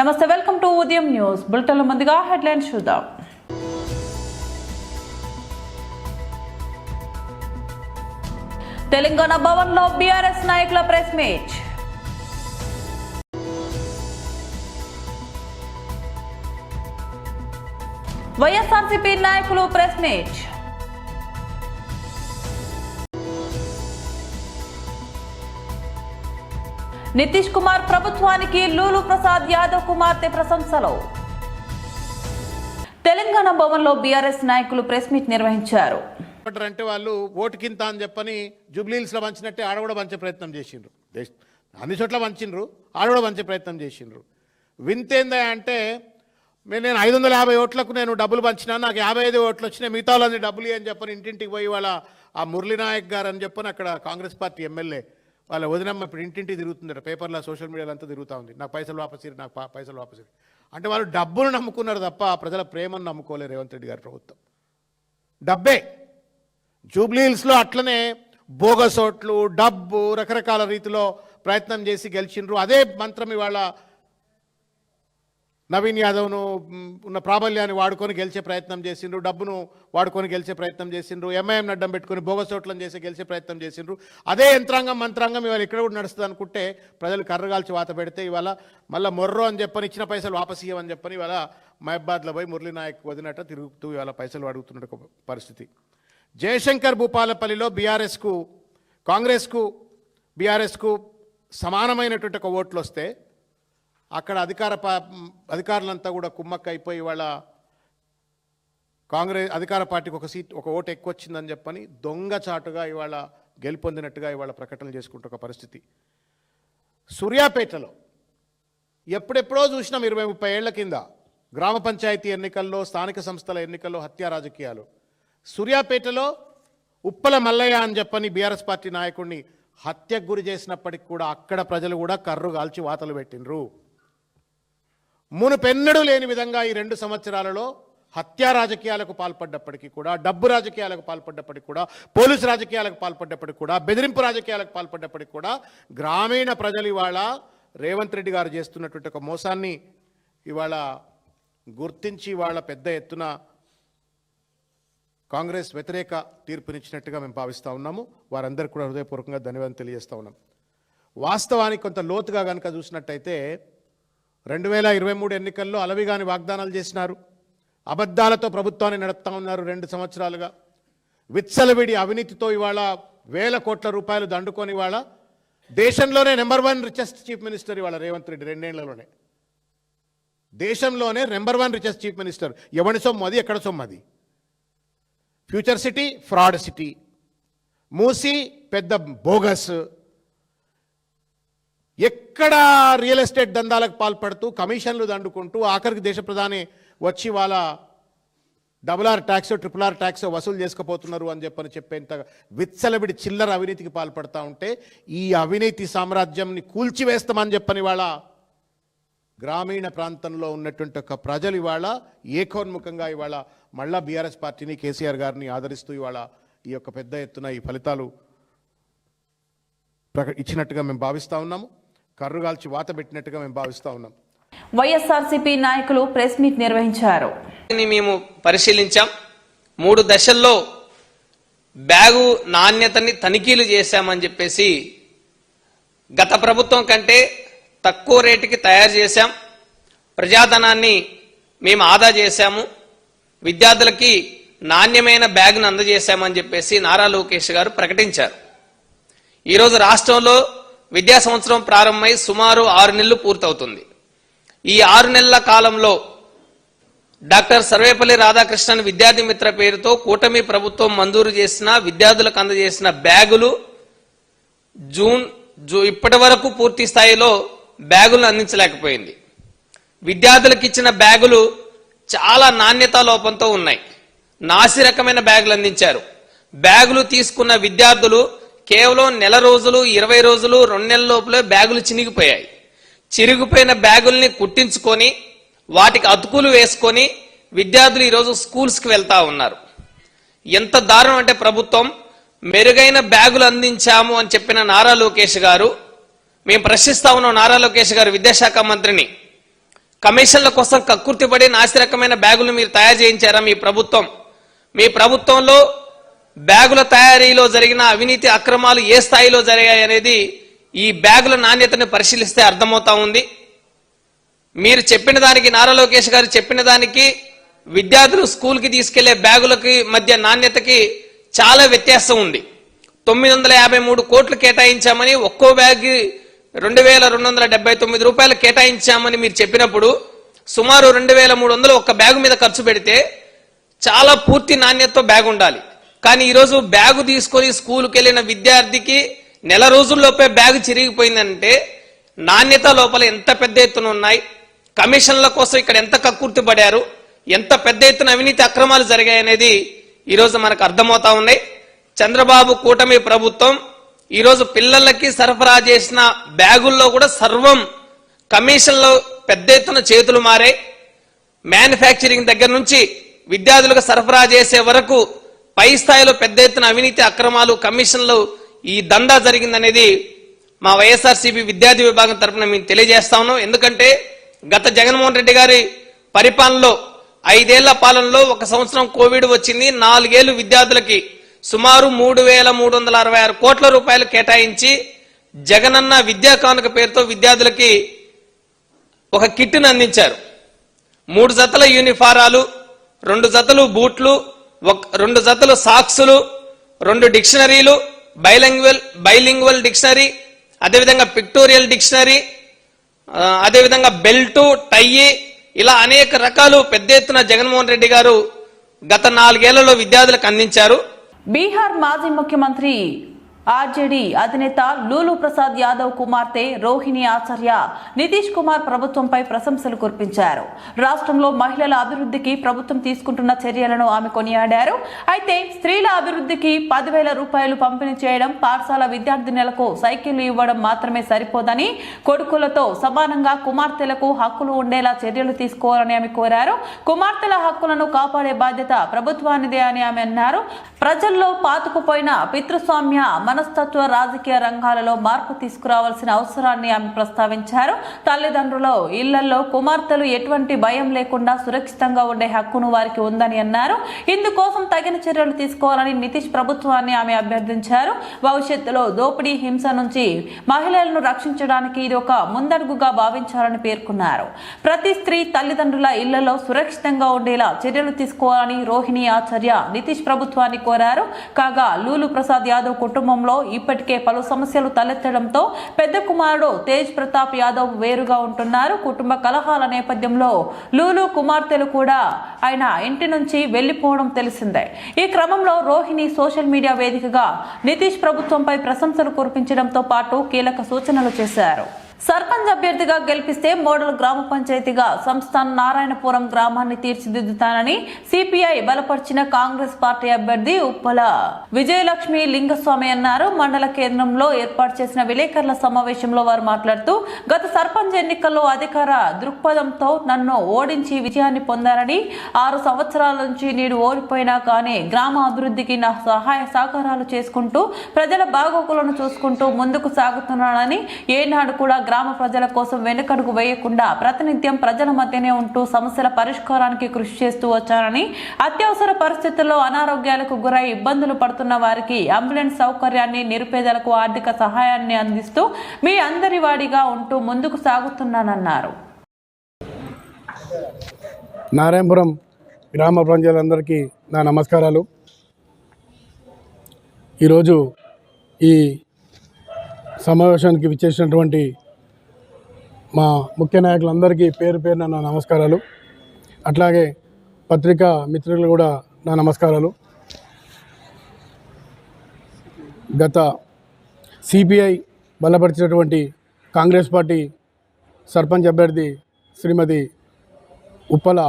నమస్తే, welcome to ఉదయం news bulletin. ముందుగా హెడ్లైన్స్ చూద్దాం. తెలంగాణ భవన్లో బీఆర్ఎస్ నాయకుల ప్రెస్ మీట్. వైఎస్ఆర్సీపీ నాయకులు ప్రెస్ మీట్. నితీష్ కుమార్ ప్రభుత్వానికి లూలు ప్రసాద్ యాదవ్ కుమార్తె ప్రశంసలు. తెలంగాణ భవన్లో బీఆర్ఎస్ నాయకులు ప్రెస్ మీట్ నిర్వహించారు. అంటే వాళ్ళు ఓటు కింద అని చెప్పని జూబ్లీహిల్స్లో పంచినట్టే ఆడ కూడా పంచే ప్రయత్నం చేసిండ్రు. అన్ని చోట్ల పంచిండ్రు, ఆడ కూడా పంచే ప్రయత్నం చేసిండ్రు. వింతేందా అంటే నేను 550 ఓట్లకు నేను డబ్బులు పంచినా, నాకు 55 ఓట్లు వచ్చినాయి, మిగతా వాళ్ళని డబ్బులు అని చెప్పని ఇంటింటికి పోయి వాళ్ళ ఆ మురళీనాయక్ గారు అని చెప్పని అక్కడ కాంగ్రెస్ పార్టీ ఎమ్మెల్యే వాళ్ళ వదినమ్మ ఇప్పుడు ఇంటింటికి తిరుగుతుందట, పేపర్లో సోషల్ మీడియాలో అంతా తిరుగుతూ ఉంది. నాకు పైసలు వాపసిరి, నాకు పైసలు వాపసిరి అంటే వాళ్ళు డబ్బులు నమ్ముకున్నారు తప్ప ప్రజల ప్రేమను నమ్ముకోలేరు రేవంత్ రెడ్డి గారి ప్రభుత్వం. డబ్బే జూబ్లీహిల్స్లో అట్లనే బోగస్ ఓట్లు, డబ్బు, రకరకాల రీతిలో ప్రయత్నం చేసి గెలిచిండ్రు. అదే మంత్రం ఇవాళ నవీన్ యాదవ్ను ఉన్న ప్రాబల్యాన్ని వాడుకొని గెలిచే ప్రయత్నం చేసిండ్రు, డబ్బును వాడుకొని గెలిచే ప్రయత్నం చేసిండ్రు, ఎంఐఎం అడ్డం పెట్టుకొని బోగస్ ఓట్లను చేసి గెలిచే ప్రయత్నం చేసిండ్రు. అదే యంత్రాంగం మంత్రాంగం ఇవాళ ఇక్కడ కూడా నడుస్తుంది అనుకుంటే ప్రజలు కర్రగాల్చి వాత పెడితే ఇవాళ మళ్ళీ మొర్రో అని చెప్పని ఇచ్చిన పైసలు వాపస్ ఇవ్వమని చెప్పని ఇవాళ మహబాద్లో పోయి మురళీనాయక్ వదినట్టు తిరుగుతూ ఇవాళ పైసలు అడుగుతున్న పరిస్థితి. జయశంకర్ భూపాలపల్లిలో బీఆర్ఎస్కు సమానమైనటువంటి ఒక ఓట్లు వస్తే అక్కడ అధికారులంతా కూడా కుమ్మక్క అయిపోయి వాళ్ళ కాంగ్రెస్ అధికార పార్టీకి ఒక ఓటు ఎక్కువ వచ్చిందని చెప్పని దొంగచాటుగా ఇవాళ గెలుపొందినట్టుగా ఇవాళ ప్రకటనలు చేసుకుంటున్న ఒక పరిస్థితి. సూర్యాపేటలో ఎప్పుడెప్పుడో చూసినాం 20-30 ఏళ్ల కింద గ్రామ పంచాయతీ ఎన్నికల్లో, స్థానిక సంస్థల ఎన్నికల్లో హత్యా రాజకీయాలు. సూర్యాపేటలో ఉప్పల మల్లయ్య అని చెప్పని బీఆర్ఎస్ పార్టీ నాయకుడిని హత్యకు గురి చేసినప్పటికి కూడా అక్కడ ప్రజలు కూడా కర్రు కాల్చి వాతలు పెట్టినరు. మునుపెన్నడూ లేని విధంగా ఈ 2 సంవత్సరాలలో హత్యా రాజకీయాలకు పాల్పడ్డప్పటికీ కూడా, డబ్బు రాజకీయాలకు పాల్పడ్డప్పటికీ కూడా, పోలీసు రాజకీయాలకు పాల్పడ్డప్పటికీ కూడా, బెదిరింపు రాజకీయాలకు పాల్పడ్డప్పటికీ కూడా గ్రామీణ ప్రజలు ఇవాళ రేవంత్ రెడ్డి గారు చేస్తున్నటువంటి ఒక మోసాన్ని ఇవాళ గుర్తించి ఇవాళ పెద్ద ఎత్తున కాంగ్రెస్ వ్యతిరేక తీర్పునిచ్చినట్టుగా మేము భావిస్తూ ఉన్నాము. వారందరికీ కూడా హృదయపూర్వకంగా ధన్యవాదాలు తెలియజేస్తూ ఉన్నాం. వాస్తవానికి కొంత లోతుగా కనుక చూసినట్టయితే 2023 ఎన్నికల్లో అలవిగాని వాగ్దానాలు చేసినారు, అబద్ధాలతో ప్రభుత్వాన్ని నడుపుతా ఉన్నారు 2 సంవత్సరాలుగా. విచ్చలవిడి అవినీతితో ఇవాళ వేల కోట్ల రూపాయలు దండుకొని ఇవాళ దేశంలోనే నెంబర్ 1 రిచెస్ట్ చీఫ్ మినిస్టర్ ఇవాళ రేవంత్ రెడ్డి 2 ఏళ్లలోనే దేశంలోనే నెంబర్ 1 రిచెస్ట్ చీఫ్ మినిస్టర్. ఎవరి సొమ్ము అది, ఎక్కడ సొమ్ము అది? ఫ్యూచర్ సిటీ ఫ్రాడ్ సిటీ, మూసి పెద్ద బోగస్, ఎక్కడ రియల్ ఎస్టేట్ దందాలకు పాల్పడుతూ కమిషన్లు దండుకుంటూ ఆఖరికి దేశ ప్రధాని వచ్చి వాళ్ళ RRR ట్యాక్స్, RRR ట్యాక్స్ వసూలు చేసుకుపోతున్నారు అని చెప్పేంత విచ్చలవిడి చిల్లర అవినీతికి పాల్పడతా ఉంటే ఈ అవినీతి సామ్రాజ్యంని కూల్చివేస్తామని చెప్పని వాళ్ళ గ్రామీణ ప్రాంతంలో ఉన్నటువంటి ఒక ప్రజలు ఇవాళ ఏకోన్ముఖంగా ఇవాళ మళ్ళా బీఆర్ఎస్ పార్టీని, కేసీఆర్ గారిని ఆదరిస్తూ ఇవాళ ఈ యొక్క పెద్ద ఎత్తున ఈ ఫలితాలు ఇచ్చినట్టుగా మేము భావిస్తూ ఉన్నాము. కర్రుగాల్చి వాత పెట్టినట్టుగా మేము భావిస్తూ ఉన్నాం. వైఎస్ఆర్సీపీ నాయకులు ప్రెస్ మీట్ నిర్వహించారు. మేము పరిశీలించాం. 3 దశల్లో బ్యాగు నాణ్యతని తనిఖీలు చేశామని చెప్పేసి గత ప్రభుత్వం కంటే తక్కువ రేటుకి తయారు చేశాం. ప్రజాధనాన్ని మేము ఆదా చేశాము. విద్యార్థులకి నాణ్యమైన బ్యాగ్ను అందజేశామని చెప్పేసి నారా లోకేష్ గారు ప్రకటించారు. ఈరోజు రాష్ట్రంలో విద్యా సంవత్సరం ప్రారంభమై సుమారు 6 నెలలు పూర్తవుతుంది. ఈ 6 నెలల కాలంలో డాక్టర్ సర్వేపల్లి రాధాకృష్ణన్ విద్యార్థి మిత్ర పేరుతో కూటమి ప్రభుత్వం మంజూరు చేసిన విద్యార్థులకు అందజేసిన బ్యాగులు ఇప్పటి వరకు పూర్తి స్థాయిలో బ్యాగులను అందించలేకపోయింది. విద్యార్థులకు ఇచ్చిన బ్యాగులు చాలా నాణ్యతా లోపంతో ఉన్నాయి. నాసి రకమైన బ్యాగులు అందించారు. బ్యాగులు తీసుకున్న విద్యార్థులు కేవలం నెల రోజులు, 20 రోజులు, 2 నెలల లోపలే బ్యాగులు చినిగిపోయాయి. చిరిగిపోయిన బ్యాగుల్ని కుట్టించుకొని వాటికి అతుకులు వేసుకొని విద్యార్థులు ఈరోజు స్కూల్స్కి వెళ్తా ఉన్నారు. ఎంత దారుణం అంటే ప్రభుత్వం మెరుగైన బ్యాగులు అందించాము అని చెప్పిన నారా లోకేష్ గారు, మేము ప్రశ్నిస్తా ఉన్నాం నారా లోకేష్ గారు విద్యాశాఖ మంత్రిని, కమిషన్ల కోసం కక్కుర్తిపడి నాసిరకమైన బ్యాగులు మీరు తయారు చేయించారా మీ ప్రభుత్వం? మీ ప్రభుత్వంలో బ్యాగుల తయారీలో జరిగిన అవినీతి అక్రమాలు ఏ స్థాయిలో జరిగాయి అనేది ఈ బ్యాగుల నాణ్యతను పరిశీలిస్తే అర్థమవుతా ఉంది. మీరు చెప్పిన దానికి, నారా లోకేష్ గారు చెప్పిన దానికి, విద్యార్థులు స్కూల్కి తీసుకెళ్లే బ్యాగులకి మధ్య నాణ్యతకి చాలా వ్యత్యాసం ఉంది. 953 కోట్లు కేటాయించామని, ఒక్కో బ్యాగ్ 2279 రూపాయలు కేటాయించామని మీరు చెప్పినప్పుడు సుమారు 2300 ఒక్క బ్యాగు మీద ఖర్చు పెడితే చాలా పూర్తి నాణ్యతతో బ్యాగ్ ఉండాలి. కానీ ఈరోజు బ్యాగు తీసుకొని స్కూల్కి వెళ్ళిన విద్యార్థికి నెల రోజుల్లోపే బ్యాగు చిరిగిపోయిందంటే నాణ్యత లోపల ఎంత పెద్ద ఎత్తున ఉన్నాయి, కమిషన్ల కోసం ఇక్కడ ఎంత కక్కుర్తి పడారు, ఎంత పెద్ద ఎత్తున అవినీతి అక్రమాలు జరిగాయనేది ఈరోజు మనకు అర్థమవుతా ఉన్నాయి. చంద్రబాబు కూటమి ప్రభుత్వం ఈరోజు పిల్లలకి సరఫరా చేసిన బ్యాగుల్లో కూడా సర్వం కమిషన్లో పెద్ద ఎత్తున చేతులు మారాయి. మ్యానుఫ్యాక్చరింగ్ దగ్గర నుంచి విద్యార్థులకు సరఫరా చేసే వరకు పై స్థాయిలో పెద్ద ఎత్తున అవినీతి అక్రమాలు, కమిషన్లు, ఈ దందా జరిగిందనేది మా వైఎస్ఆర్సీపీ విద్యార్థి విభాగం తరఫున మేము తెలియజేస్తా ఉన్నాం. ఎందుకంటే గత జగన్మోహన్ రెడ్డి గారి పరిపాలనలో 5 ఏళ్ల పాలనలో 1 సంవత్సరం కోవిడ్ వచ్చింది. 4 ఏళ్లు విద్యార్థులకి సుమారు 3366 కోట్ల రూపాయలు కేటాయించి జగనన్న విద్యా కానుక పేరుతో విద్యార్థులకి ఒక కిట్ను అందించారు. 3 జతల యూనిఫారాలు, 2 జతలు బూట్లు, 2 జతలు సాక్సులు, 2 డిక్షనరీలు, బైలింగ్వల్ డిక్షనరీ, అదేవిధంగా పిక్టోరియల్ డిక్షనరీ, అదేవిధంగా బెల్టు, టై, ఇలా అనేక రకాలు పెద్ద ఎత్తున జగన్మోహన్ రెడ్డి గారు గత 4 ఏళ్లలో విద్యార్థులకు అందించారు. బీహార్ మాజీ ముఖ్యమంత్రి ఆర్జేడీ అధినేత లూలు ప్రసాద్ యాదవ్ కుమార్తె రోహిణి ఆచార్య నితీష్ కుమార్ ప్రభుత్వంపై ప్రశంసలు కురిపించారు. రాష్ట్రంలో మహిళల అభివృద్ధికి ప్రభుత్వం తీసుకుంటున్న చర్యలను ఆమె కొనియాడారు. అయితే స్త్రీల అభివృద్ధికి 10,000 రూపాయలు పంపిణీ చేయడం, పాఠశాల విద్యార్థినులకు సైకిళ్లు ఇవ్వడం మాత్రమే సరిపోదని, కొడుకులతో సమానంగా కుమార్తెలకు హక్కులు ఉండేలా చర్యలు తీసుకోవాలని ఆమె కోరారు. కుమార్తెల హక్కులను కాపాడే బాధ్యత ప్రభుత్వానిదే అని ఆమె అన్నారు. ప్రజల్లో పాతుకుపోయిన పితృస్వామ్య మనస్తత్వ రాజకీయ రంగాలలో మార్పు తీసుకురావాల్సిన అవసరాన్ని ఆమె ప్రస్తావించారు. తల్లిదండ్రుల ఇళ్లలో కుమార్తెలు ఎటువంటి భయం లేకుండా సురక్షితంగా ఉండే హక్కును వారికి ఉందని అన్నారు. ఇందుకోసం తగిన చర్యలు తీసుకోవాలని నితీష్ ప్రభుత్వాన్ని ఆమె అభ్యర్థించారు. భవిష్యత్తులో దోపిడీ, హింస నుంచి మహిళలను రక్షించడానికి ఇది ఒక ముందడుగుగా భావించాలని పేర్కొన్నారు. ప్రతి స్త్రీ తల్లిదండ్రుల ఇళ్లలో సురక్షితంగా ఉండేలా చర్యలు తీసుకోవాలని రోహిణి ఆచార్య నితీష్ ప్రభుత్వాన్ని కోరారు. కాగా లూలు ప్రసాద్ యాదవ్ కుటుంబంలో ఇప్పటికే పలు సమస్యలు తలెత్తడంతో పెద్ద కుమారుడు తేజ్ ప్రతాప్ యాదవ్ వేరుగా ఉంటున్నారు. కుటుంబ కలహాల నేపథ్యంలో లూలు కుమార్తెలు కూడా ఆయన ఇంటి నుంచి వెళ్లిపోవడం తెలిసిందే. ఈ క్రమంలో రోహిణి సోషల్ మీడియా వేదికగా నితీష్ ప్రభుత్వంపై ప్రశంసలు కురిపించడంతో పాటు కీలక సూచనలు చేశారు. సర్పంచ్ అభ్యర్థిగా గెలిపిస్తే మోడల్ గ్రామ పంచాయతీగా సంస్థాన్ నారాయణపురం గ్రామాన్ని తీర్చిదిద్దుతానని సిపిఐ బలపరిచిన కాంగ్రెస్ పార్టీ అభ్యర్థి ఉప్పల విజయలక్ష్మి లింగస్వామి అన్నారు. మండల కేంద్రంలో ఏర్పాటు చేసిన విలేకరుల సమావేశంలో వారు మాట్లాడుతూ, గత సర్పంచ్ ఎన్నికల్లో అధికార దృక్పథంతో నన్ను ఓడించి విజయాన్ని పొందారని, 6 సంవత్సరాల నుంచి నేను ఓడిపోయినా కానీ గ్రామ అభివృద్ధికి నా సహాయ సహకారాలు చేసుకుంటూ ప్రజల బాగోగులను చూసుకుంటూ ముందుకు సాగుతున్నానని, ఏనాడు కూడా గ్రామ ప్రజల కోసం వెనుకడుగు వేయకుండా ప్రతినిత్యం ప్రజల మధ్యనే ఉంటూ సమస్యల పరిష్కారానికి కృషి చేస్తూ వచ్చానని, అత్యవసర పరిస్థితుల్లో అనారోగ్యాలకు గురై ఇబ్బందులు పడుతున్న వారికి అంబులెన్స్ సౌకర్యాన్ని, నిరుపేదలకు ఆర్థిక సహాయాన్ని అందిస్తూ మీ అందరి వాడిగా ఉంటూ ముందుకు సాగుతున్నానన్నారు. నారాయణపురం గ్రామ ప్రజలందరికీ నా నమస్కారాలు. ఈరోజు ఈ సమావేశానికి విచ్చేసినటువంటి మా ముఖ్య నాయకులందరికీ పేరు పేరున నా నమస్కారాలు. అట్లాగే పత్రికా మిత్రులు కూడా నా నమస్కారాలు. గత సిపిఐ బలపరిచినటువంటి కాంగ్రెస్ పార్టీ సర్పంచ్ అభ్యర్థి శ్రీమతి ఉప్పల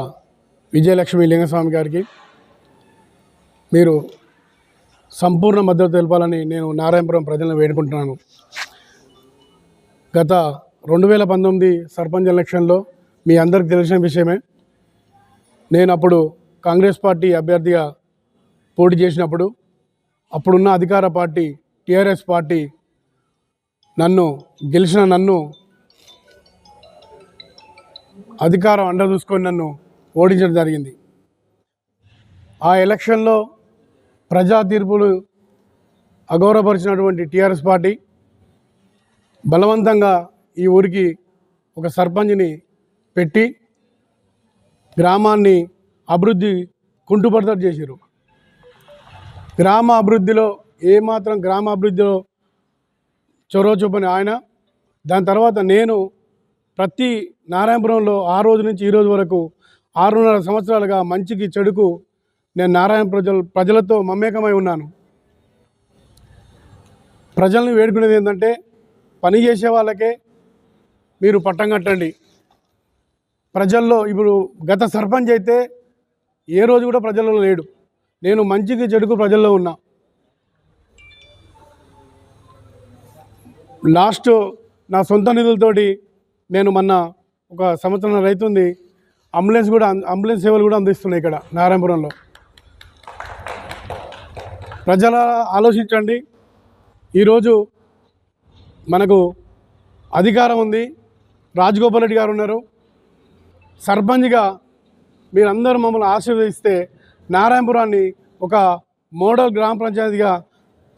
విజయలక్ష్మి లింగస్వామి గారికి మీరు సంపూర్ణ మద్దతు తెలపాలని నేను నారాయణపురం ప్రజలను వేడుకుంటున్నాను. గత 2019 సర్పంచ్ ఎలక్షన్లో మీ అందరికీ తెలిసిన విషయమే. నేను అప్పుడు కాంగ్రెస్ పార్టీ అభ్యర్థిగా పోటీ చేసినప్పుడు అప్పుడున్న అధికార పార్టీ టీఆర్ఎస్ పార్టీ గెలిచిన నన్ను అధికారం అండ చూసుకొని నన్ను ఓడించడం జరిగింది. ఆ ఎలక్షన్లో ప్రజా తీర్పులు అగౌరవపరిచినటువంటి టీఆర్ఎస్ పార్టీ బలవంతంగా ఈ ఊరికి ఒక సర్పంచ్ని పెట్టి గ్రామాన్ని అభివృద్ధి కుంటుపడతారు చేశారు. గ్రామ అభివృద్ధిలో ఏమాత్రం గ్రామ అభివృద్ధిలో చొరవ చూపని ఆయన, దాని తర్వాత నేను ప్రతి నారాయణపురంలో ఆ రోజు నుంచి ఈ రోజు వరకు 6.5 సంవత్సరాలుగా మంచికి చెడుకు నేను నారాయణ ప్రజలతో మమేకమై ఉన్నాను. ప్రజల్ని వేడుకునేది ఏంటంటే పని చేసే వాళ్ళకే మీరు పట్టం కట్టండి. ప్రజల్లో ఇప్పుడు గత సర్పంచ్ అయితే ఏ రోజు కూడా ప్రజల్లో లేడు. నేను మంచికి చెడుకు ప్రజల్లో ఉన్నా. లాస్ట్ నా సొంత నిధులతోటి నేను మొన్న ఒక సంవత్సరం రైతుంది అంబులెన్స్ సేవలు కూడా అందిస్తున్నాయి ఇక్కడ నారాయణపురంలో. ప్రజల ఆలోచించండి. ఈరోజు మనకు అధికారం ఉంది, రాజగోపాల్ రెడ్డి గారు ఉన్నారు. సర్పంచ్గా మీరందరూ మమ్మల్ని ఆశీర్వదిస్తే నారాయణపురాన్ని ఒక మోడల్ గ్రామ పంచాయతీగా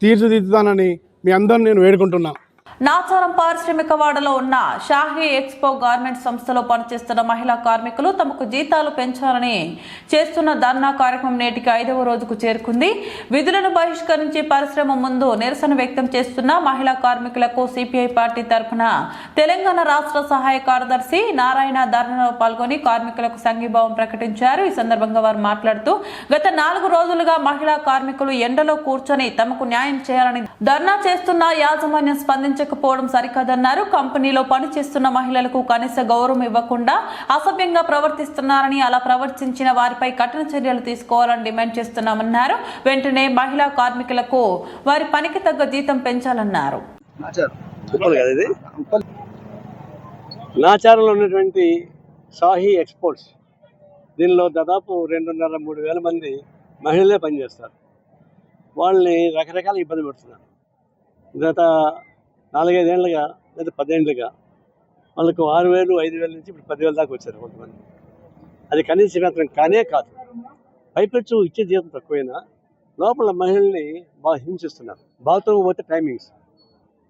తీర్చిదిద్దుతానని మీ అందరిని నేను వేడుకుంటున్నా. నాచారం పారిశ్రామిక వాడలో ఉన్న షాహీ ఎక్స్పో గార్మెంట్ సంస్థలో పనిచేస్తున్న మహిళా కార్మికులు తమకు జీతాలు పెంచాలని చేస్తున్న ధర్నా కార్యక్రమం నేటికి 5వ రోజుకు చేరుకుంది. విధులను బహిష్కరించి పరిశ్రమ ముందు నిరసన వ్యక్తం చేస్తున్న మహిళా కార్మికులకు సిపిఐ పార్టీ తరఫున తెలంగాణ రాష్ట్ర సహాయ కార్యదర్శి నారాయణ ధర్నాలో పాల్గొని కార్మికులకు సంఘీభావం ప్రకటించారు. ఈ సందర్భంగా వారు మాట్లాడుతూ గత 4 రోజులుగా మహిళా కార్మికులు ఎండలో కూర్చొని తమకు న్యాయం చేయాలని ధర్నా చేస్తున్న యాజమాన్యం స్పందించకపోవడం సరికాదన్నారు. కంపెనీలో పనిచేస్తున్న మహిళలకు కనీస గౌరవం ఇవ్వకుండా అసభ్యంగా ప్రవర్తిస్తున్నారని, అలా ప్రవర్తించిన వారిపై కఠిన చర్యలు తీసుకోవాలని డిమాండ్ చేస్తున్నామన్నారు. వెంటనే మహిళా కార్మికులకు వారి పనికి తగ్గ జీతం పెంచాలన్నారు. నాచారంలో ఉన్నటువంటి షాహీ ఎక్స్పోర్ట్స్, దీనిలో దాదాపు 2.5-3 వేల మంది మహిళలే పనిచేస్తారు. వాళ్ళని రకరకాల ఇబ్బంది పెడుతున్నారు. గత 4-5 ఏళ్ళుగా లేదా 10 ఏళ్ళుగా వాళ్ళకు 6,000, 5,000 నుంచి ఇప్పుడు 10,000 దాకా వచ్చారు కొంతమంది. అది కనీస వేతనం కానే కాదు. పైపెచ్చు ఇచ్చే జీతం తక్కువైనా లోపల మహిళల్ని బాగా హింసిస్తున్నారు. బాత్రూమ్ పోతే టైమింగ్స్,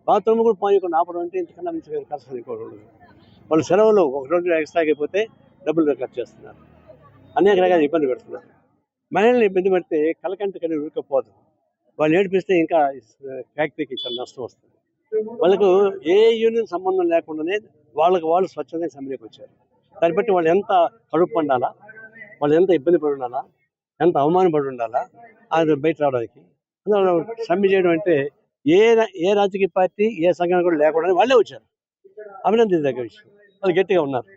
బాత్రూమ్ కూడా పోయకుండా ఆపడం అంటే ఇంతకన్నా మంచి కష్టం ఇంకోటి. వాళ్ళు సెలవులు 1 రోజు ఎక్స్ట్రా అయిపోతే డబ్బులు ఖర్చు చేస్తున్నారు. అనేక రకాల ఇబ్బంది పెడుతున్నారు. మహిళల్ని ఇబ్బంది పెడితే కలకంట కానీ ఉడకపోదు. వాళ్ళు ఏడిపిస్తే ఇంకా ఫ్యాక్టరీకి చాలా నష్టం వస్తుంది. వాళ్ళకు ఏ యూనియన్ సంబంధం లేకుండానే వాళ్ళు స్వచ్ఛందంగా సమ్మెకి వచ్చారు. దాన్ని బట్టి వాళ్ళు ఎంత కడుపు పండాలా, వాళ్ళు ఎంత ఇబ్బంది పడి ఉండాలా, ఎంత అవమానపడి ఉండాలా అది బయట రావడానికి. అందులో సమ్మె చేయడం అంటే ఏ రాజకీయ పార్టీ ఏ సంఘాన్ని కూడా లేకుండా వాళ్ళే వచ్చారు. అభినందించదగ్గ విషయం. వాళ్ళు గట్టిగా ఉన్నారు.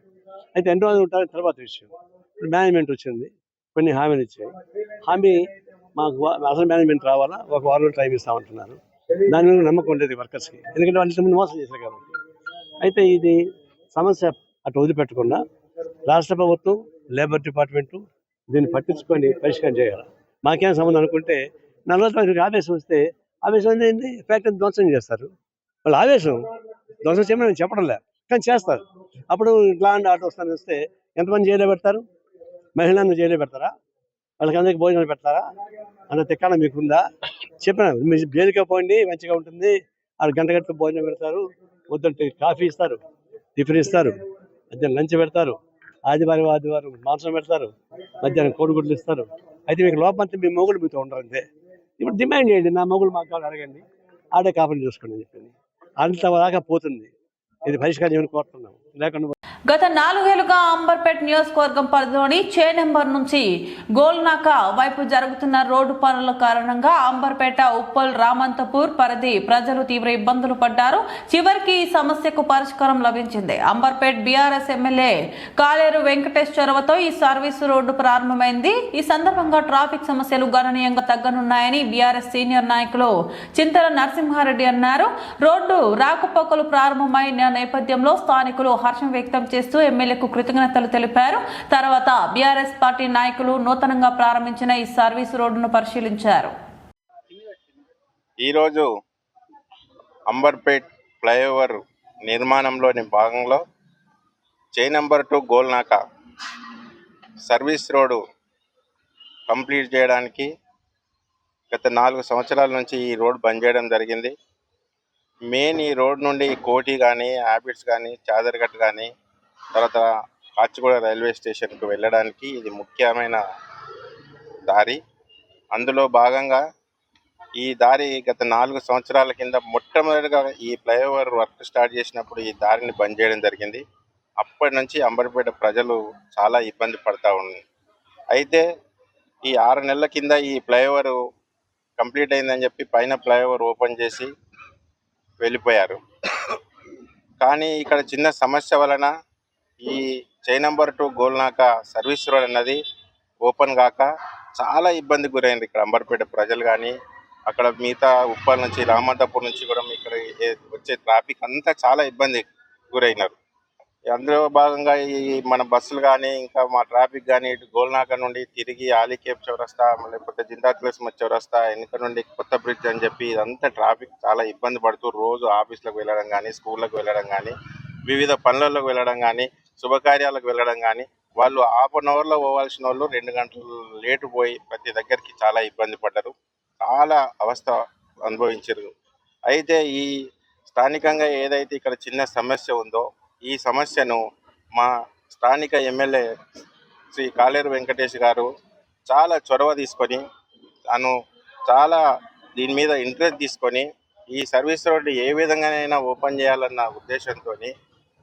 అయితే ఎన్ని రోజులు ఉంటారు తర్వాత విషయం. ఇప్పుడు మేనేజ్మెంట్ వచ్చింది, కొన్ని హామీలు ఇచ్చాయి. హామీ మాకు అసలు మేనేజ్మెంట్ రావాలా, 1 వారం టైం ఇస్తామంటున్నారు. దాని మీద నమ్మకం ఉండేది వర్కర్స్కి, ఎందుకంటే వాళ్ళు ఇంతకుముందు మోసం చేశారు కాబట్టి. అయితే ఇది సమస్య అటు వదిలిపెట్టకుండా రాష్ట్ర ప్రభుత్వం, లేబర్ డిపార్ట్మెంటు దీన్ని పట్టించుకొని పరిష్కారం చేయాలి. మాకేం సంబంధం అనుకుంటే 40 రోజులకి ఆవేశం వస్తే ఆవేశం ఏంటి, ఫ్యాక్టరీ ధ్వంసం చేస్తారు. వాళ్ళు ఆవేశం ధ్వంసం చేయమని నేను చెప్పడం లేదు, కానీ చేస్తారు. అప్పుడు ల్యాండ్ ఆర్డర్ వస్తాను వస్తే ఎంతమంది జైల్లో పెడతారు? మహిళలను జైల్లో పెడతారా? వాళ్ళకి అందరికీ భోజనాలు పెడతారా? అన్న తిక్కాన మీకుందా? చెప్పిన మీరు జైలుగా పోండి, మంచిగా ఉంటుంది. వాళ్ళు గంటగంటలు భోజనం పెడతారు, వద్దంటే కాఫీ ఇస్తారు, టిఫిన్ ఇస్తారు, మధ్యాహ్నం లంచ్ పెడతారు, ఆదివారం మాంసం పెడతారు, మధ్యాహ్నం కోడిగుడ్లు ఇస్తారు. అయితే మీకు లోపంతా మీ మొగుడు మీతో ఉండరంతే. ఇప్పుడు డిమాండ్ చేయండి, నా మొగుడు మాకు కావాలి అడగండి, ఆడే కాపని చూసుకోండి అని చెప్పింది. అంతదాకా పోతుంది. ఇది పరిష్కారం ఏమని కోరుతున్నాం. లేకుండా గత 4 ఏళ్లుగా అంబర్పేట్ నియోజకవర్గం పరిధిలోని చే నెంబర్ నుంచి గోల్నాక వైపు జరుగుతున్న రోడ్డు పనుల కారణంగా అంబర్పేట, ఉప్పల్, రామంతపూర్ పరిధి ప్రజలు తీవ్ర ఇబ్బందులు పడ్డారు. చివరికి ఈ సమస్యకు పరిష్కారం లభించింది. అంబర్పేట్ బీఆర్ఎస్ ఎమ్మెల్యే కాలేరు వెంకటేష్ చొరవతో ఈ సర్వీసు రోడ్డు ప్రారంభమైంది. ఈ సందర్భంగా ట్రాఫిక్ సమస్యలు గణనీయంగా తగ్గనున్నాయని బీఆర్ఎస్ సీనియర్ నాయకులు చింతల నరసింహారెడ్డి అన్నారు. రోడ్డు రాకపోకలు ప్రారంభమైన నేపథ్యంలో స్థానికులు హర్షం వ్యక్తం చేస్తూ ఎమ్మెల్యేకు కృతజ్ఞతలు తెలిపారు. తర్వాత బీఆర్ఎస్ పార్టీ నాయకులు నూతనంగా ప్రారంభించిన ఈ సర్వీసు రోడ్డును పరిశీలించారు. ఈరోజు అంబర్పేట్ ఫ్లైఓవర్ నిర్మాణంలోని భాగంలో చై number 2 Golnaka service road complete చేయడానికి గత 4 సంవత్సరాల నుంచి ఈ రోడ్ బంద్ చేయడం జరిగింది. మెయిన్ ఈ రోడ్ నుండి కోటి కానీ, హ్యాబిట్స్ కానీ, చాదర్ఘట్ కానీ, తర్వాత కాచిగూడ రైల్వే స్టేషన్కు వెళ్ళడానికి ఇది ముఖ్యమైన దారి. అందులో భాగంగా ఈ దారి గత 4 సంవత్సరాల కింద మొట్టమొదటిగా ఈ ఫ్లైఓవర్ వర్క్ స్టార్ట్ చేసినప్పుడు ఈ దారిని బంద్ చేయడం జరిగింది. అప్పటి నుంచి అంబర్పేట ప్రజలు చాలా ఇబ్బంది పడతా ఉంది. అయితే ఈ 6 నెలల కింద ఈ ఫ్లైఓవర్ కంప్లీట్ అయిందని చెప్పి పైన ఫ్లైఓవర్ ఓపెన్ చేసి వెళ్ళిపోయారు. కానీ ఇక్కడ చిన్న సమస్య వలన ఈ చై నెంబర్ 2 గోల్నాక సర్వీస్ రోడ్ అన్నది ఓపెన్ కాక చాలా ఇబ్బంది గురైంది ఇక్కడ అంబర్పేట ప్రజలు కానీ, అక్కడ మిగతా ఉప్పల్ నుంచి, రామంతపూర్ నుంచి కూడా ఇక్కడ వచ్చే ట్రాఫిక్ అంతా చాలా ఇబ్బంది గురైనారు. అందులో భాగంగా ఈ మన బస్సులు కానీ, ఇంకా మా ట్రాఫిక్ కానీ ఇటు గోల్నాక నుండి తిరిగి ఆలీకేప్ చౌరస్తా, లేకపోతే జిందాల్ చౌరస్తా, వెనుక నుండి కొత్త బ్రిడ్జ్ అని చెప్పి ఇదంతా ట్రాఫిక్ చాలా ఇబ్బంది పడుతూ రోజు ఆఫీసులకు వెళ్ళడం కానీ, స్కూళ్ళకు వెళ్ళడం కానీ, వివిధ పనులకు వెళ్ళడం కానీ, శుభకార్యాలకు వెళ్ళడం కానీ, వాళ్ళు 1/2 అవర్లో పోవాల్సిన వాళ్ళు 2 గంటలు లేటు పోయి ప్రతి దగ్గరికి చాలా ఇబ్బంది పడ్డారు, చాలా అవస్థ అనుభవించారు. అయితే ఈ స్థానికంగా ఏదైతే ఇక్కడ చిన్న సమస్య ఉందో ఈ సమస్యను మా స్థానిక ఎమ్మెల్యే శ్రీ కాలేరు వెంకటేష్ గారు చాలా చొరవ తీసుకొని, తను చాలా దీని మీద ఇంట్రెస్ట్ తీసుకొని ఈ సర్వీస్ రోడ్డు ఏ విధంగానైనా ఓపెన్ చేయాలన్న ఉద్దేశంతో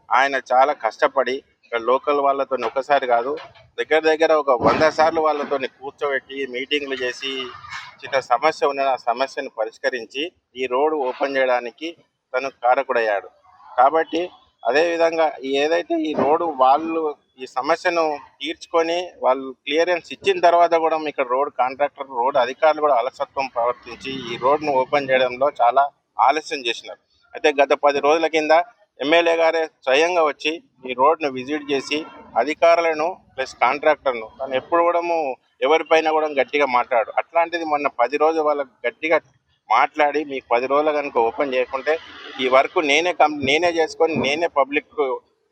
ఆయన చాలా కష్టపడి ఇక్కడ లోకల్ వాళ్ళతో ఒకసారి కాదు, దగ్గర ఒక 100 సార్లు వాళ్ళతో కూర్చోబెట్టి మీటింగ్లు చేసి చిన్న సమస్య ఉన్న ఆ సమస్యను పరిష్కరించి ఈ రోడ్డు ఓపెన్ చేయడానికి తను కారకుడయ్యాడు. కాబట్టి అదేవిధంగా ఏదైతే ఈ రోడ్డు వాళ్ళు ఈ సమస్యను తీర్చుకొని వాళ్ళు క్లియరెన్స్ ఇచ్చిన తర్వాత కూడా ఇక్కడ రోడ్ కాంట్రాక్టర్, రోడ్ అధికారులు కూడా అలసత్వం ప్రవర్తించి ఈ రోడ్ను ఓపెన్ చేయడంలో చాలా ఆలస్యం చేసినారు. అయితే గత 10 రోజుల కింద ఎమ్మెల్యే గారే స్వయంగా వచ్చి ఈ రోడ్ను విజిట్ చేసి అధికారులను ప్లస్ కాంట్రాక్టర్ను తను ఎప్పుడు కూడా ఎవరిపైన కూడా గట్టిగా మాట్లాడు. అట్లాంటిది మొన్న 10 రోజులు వాళ్ళకు గట్టిగా మాట్లాడి మీకు 10 రోజులు కనుక ఓపెన్ చేయకుంటే ఈ వర్క్ నేనే చేసుకొని నేనే పబ్లిక్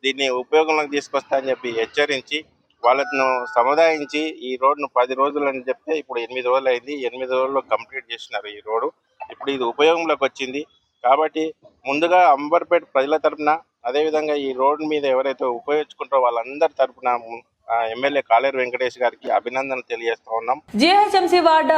దీన్ని ఉపయోగంలోకి తీసుకొస్తా అని చెప్పి హెచ్చరించి వాళ్ళను సముదాయించి ఈ రోడ్ను 10 రోజులు అని చెప్తే ఇప్పుడు 8 రోజులు అయింది. 8 రోజుల్లో కంప్లీట్ చేసినారు ఈ రోడ్డు. ఇప్పుడు ఇది ఉపయోగంలోకి వచ్చింది. కాబట్టి ముందుగా అంబర్పేట ప్రజల తరఫున, అదేవిధంగా ఈ రోడ్డు మీద ఎవరైతే ఉపయోగించుకుంటారో వాళ్ళందరి తరఫున ఎమ్మెల్యే కాలేరు వెంకటేష్ గారికి అభినందనలు తెలియజేస్తా ఉన్నాం. జీహెచ్ఎంసీ వార్డు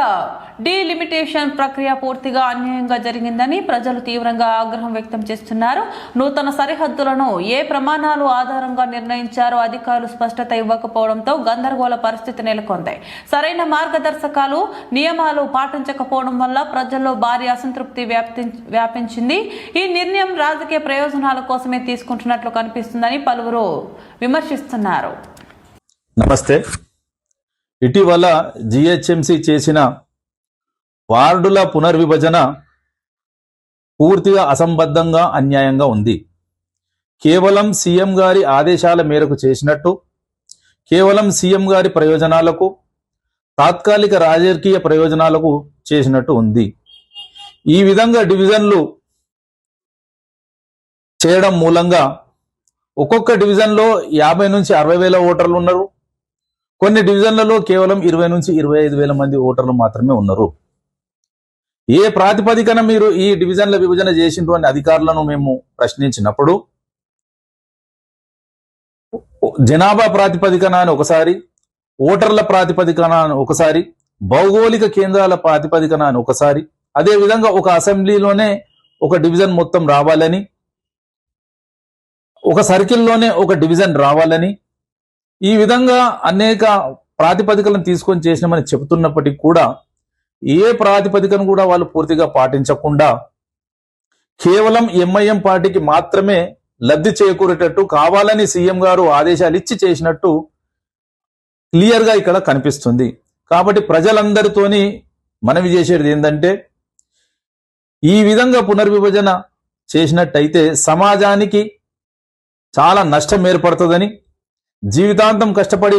డీలిమిటేషన్ ప్రక్రియ పూర్తిగా అన్యాయంగా జరిగిందని ప్రజలు తీవ్రంగా ఆగ్రహం వ్యక్తం చేస్తున్నారు. నూతన సరిహద్దులను ఏ ప్రమాణాలు ఆధారంగా నిర్ణయించారో అధికారులు స్పష్టత ఇవ్వకపోవడంతో గందరగోళ పరిస్థితి నెలకొంది. సరైన మార్గదర్శకాలు, నియమాలు పాటించకపోవడం వల్ల ప్రజల్లో భారీ అసంతృప్తి వ్యాపించింది. ఈ నిర్ణయం రాజకీయ ప్రయోజనాల కోసమే తీసుకుంటున్నట్లు కనిపిస్తుందని పలువురు విమర్శిస్తున్నారు. నమస్తే. ఇటీవల జిహెచ్ఎంసి చేసిన వార్డుల పునర్విభజన పూర్తిగా అసంబద్ధంగా, అన్యాయంగా ఉంది. కేవలం సీఎం గారి ఆదేశాల మేరకు చేసినట్టు, కేవలం సీఎం గారి ప్రయోజనాలకు, తాత్కాలిక రాజకీయ ప్రయోజనాలకు చేసినట్టు ఉంది. ఈ విధంగా డివిజన్లు చేయడం మూలంగా ఒక్కొక్క డివిజన్లో 50 నుంచి 60 వేల ఓటర్లు ఉన్నారు. కొన్ని డివిజన్లలో కేవలం 20 నుంచి 25 వేల మంది ఓటర్లు మాత్రమే ఉన్నారు. ఏ ప్రాతిపదికన మీరు ఈ డివిజన్ల విభజన చేసిండ్రు అని అధికారులను మేము ప్రశ్నించినప్పుడు జనాభా ప్రాతిపదికన అని ఒకసారి, ఓటర్ల ప్రాతిపదికన అని ఒకసారి, భౌగోళిక కేంద్రాల ప్రాతిపదికన అని ఒకసారి, అదేవిధంగా ఒక అసెంబ్లీలోనే ఒక డివిజన్ మొత్తం రావాలని, ఒక సర్కిల్లోనే ఒక డివిజన్ రావాలని, ఈ విధంగా అనేక ప్రాతిపదికలను తీసుకొని చేసినామని చెబుతున్నప్పటికీ కూడా ఏ ప్రాతిపదికను కూడా వాళ్ళు పూర్తిగా పాటించకుండా కేవలం ఎంఐఎం పార్టీకి మాత్రమే లబ్ధి చేకూరేటట్టు కావాలని సీఎం గారు ఆదేశాలు ఇచ్చి చేసినట్టు క్లియర్గా ఇక్కడ కనిపిస్తుంది. కాబట్టి ప్రజలందరితోని మనవి చేసేది ఏంటంటే, ఈ విధంగా పునర్విభజన చేసినట్టయితే సమాజానికి చాలా నష్టం ఏర్పడుతుందని, జీవితాంతం కష్టపడి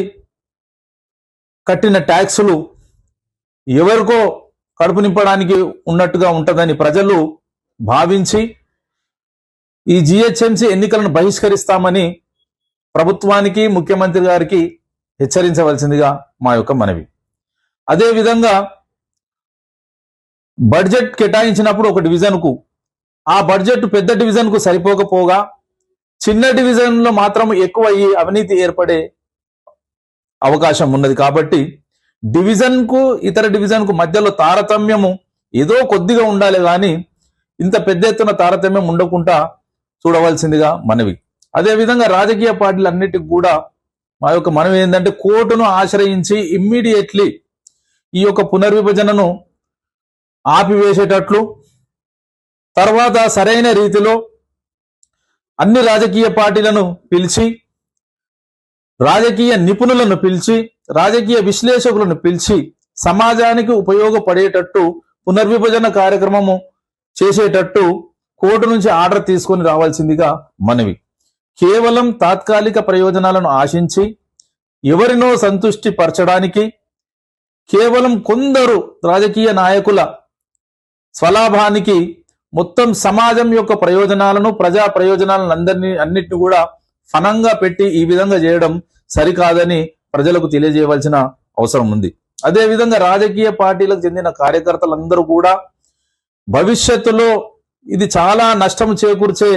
కట్టిన ట్యాక్సులు ఎవరికో కడుపు నింపడానికి ఉన్నట్టుగా ఉంటుందని ప్రజలు భావించి ఈ జిహెచ్ఎంసీ ఎన్నికలను బహిష్కరిస్తామని ప్రభుత్వానికి ముఖ్యమంత్రి గారికి హెచ్చరించవలసిందిగా మా యొక్క మనవి. అదేవిధంగా బడ్జెట్ కేటాయించినప్పుడు ఒక డివిజన్కు ఆ బడ్జెట్ పెద్ద డివిజన్కు సరిపోకపోగా చిన్న డివిజన్లో మాత్రం ఎక్కువ ఈ అవినీతి ఏర్పడే అవకాశం ఉన్నది. కాబట్టి డివిజన్కు ఇతర డివిజన్కు మధ్యలో తారతమ్యము ఏదో కొద్దిగా ఉండాలి, కానీ ఇంత పెద్ద ఎత్తున తారతమ్యం ఉండకుండా చూడవలసిందిగా మనవి. అదేవిధంగా రాజకీయ పార్టీలన్నిటికి కూడా మా యొక్క మనవి ఏంటంటే కోర్టును ఆశ్రయించి ఇమ్మీడియట్లీ ఈ యొక్క పునర్విభజనను ఆపివేసేటట్లు, తర్వాత సరైన రీతిలో అన్ని రాజకీయ పార్టీలను పిలిచి, రాజకీయ నిపుణులను పిలిచి, రాజకీయ విశ్లేషకులను పిలిచి సమాజానికి ఉపయోగపడేటట్టు పునర్విభజన కార్యక్రమము చేసేటట్టు కోర్టు నుంచి ఆర్డర్ తీసుకొని రావాల్సిందిగా మనవి. కేవలం తాత్కాలిక ప్రయోజనాలను ఆశించి ఎవరినో సంతృష్టి పరచడానికి, కేవలం కొందరు రాజకీయ నాయకుల స్వలాభానికి మొత్తం సమాజం యొక్క ప్రయోజనాలను, ప్రజా ప్రయోజనాలను అన్నిటిని కూడా ఫనంగా పెట్టి ఈ విధంగా చేయడం సరికాదని ప్రజలకు తెలియజేయవలసిన అవసరం ఉంది. అదేవిధంగా రాజకీయ పార్టీలకు చెందిన కార్యకర్తలందరూ కూడా భవిష్యత్తులో ఇది చాలా నష్టం చేకూర్చే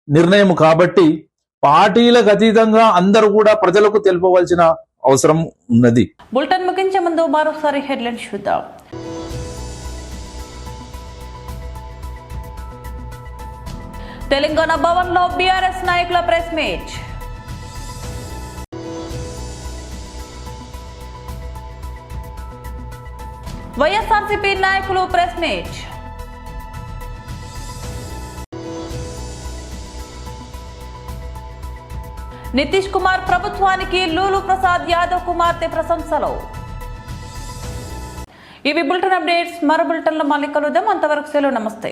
నిర్ణయం కాబట్టి పార్టీలకు అతీతంగా అందరూ కూడా ప్రజలకు తెలుపవలసిన అవసరం ఉన్నది. బులెటిన్ ముగించే ముందు మరోసారి హెడ్లైన్స్ చూద్దాం. తెలంగాణ భవన్ లో బీఆర్ఎస్ నాయకుల ప్రెస్ మీట్. వైఎస్ఆర్సీపీ నాయకులు ప్రెస్ మీట్. నితీష్ కుమార్ ప్రభుత్వానికి లూలు ప్రసాద్ యాదవ్ కుమార్తె ప్రశంసలు. ఇవి బులెటిన్ అప్డేట్స్. మరో బులెటిన్లో మళ్ళీ కలుద్దాం. అంతవరకు సెలవు. నమస్తే.